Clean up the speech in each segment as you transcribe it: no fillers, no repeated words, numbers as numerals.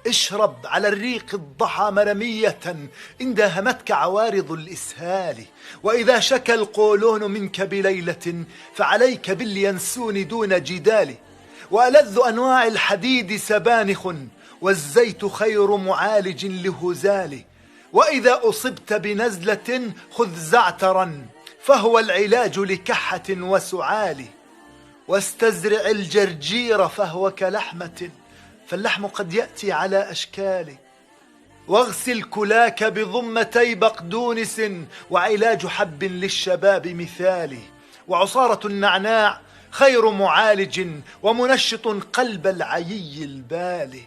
اشرب على الريق الضحى مرمية إن داهمتك عوارض الإسهال. وإذا شكى القولون منك بليلة فعليك باليانسون دون جدال. وألذ أنواع الحديد سبانخ والزيت خير معالج لهزال. وإذا أصبت بنزلة خذ زعترا فهو العلاج لكحة وسعال. واستزرع الجرجير فهو كلحمة فاللحم قد يأتي على أشكال. واغسل كلاك بضمتي بقدونس وعلاج حب للشباب مثالي. وعصارة النعناع خير معالج ومنشط قلب العيي البالي.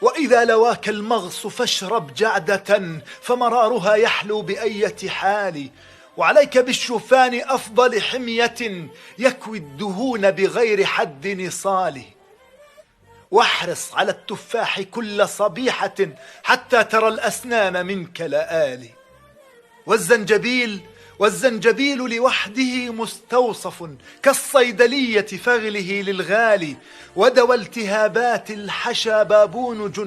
وإذا لواك المغص فاشرب جعدة فمرارها يحلو بأية حال. وعليك بالشوفان أفضل حمية يكوي الدهون بغير حد نصال. واحرص على التفاح كل صبيحة حتى ترى الأسنان منك لآلي. والزنجبيل لوحده مستوصف كالصيدلية فاغله للغالي. ودوى التهابات الحشى بابونج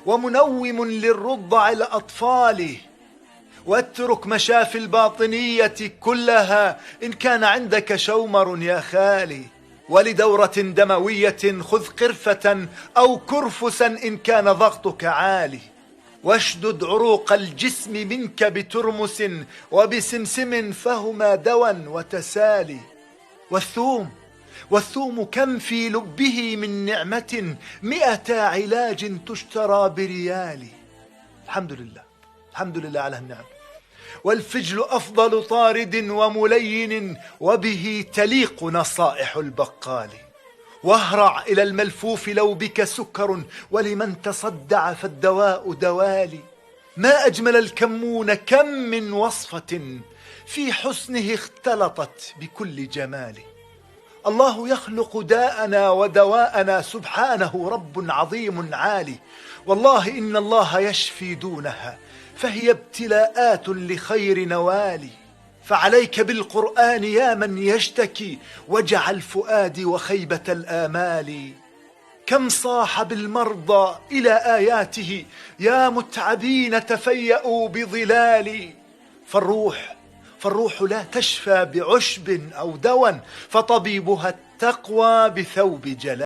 ومنوم للرضع الأطفال. واترك مشافي الباطنية كلها إن كان عندك شومر يا خالي. ولدورة دموية خذ قرفة أو كرفسا إن كان ضغطك عالي. واشدد عروق الجسم منك بترمس وبسمسم فهما دوى وتسالي. والثوم كم في لبه من نعمة 100 علاج تشترى بريال. الحمد لله على النعم. والفجل أفضل طارد وملين وبه تليق نصائح البقال. واهرع إلى الملفوف لو بك سكر ولمن تصدع فالدواء دوالي. ما أجمل الكمون كم من وصفة في حسنه اختلطت بكل جمال. الله يخلق داءنا ودواءنا سبحانه رب عظيم عالي. والله إن الله يشفي دونها فهي ابتلاءات لخير نوالي. فعليك بالقرآن يا من يشتكي وجع الفؤاد وخيبة الآمال. كم صاح بالمرضى إلى آياته يا متعبين تفيأوا بظلال. فالروح لا تشفى بعشب أو دوا فطبيبها التقوى بثوب جلال.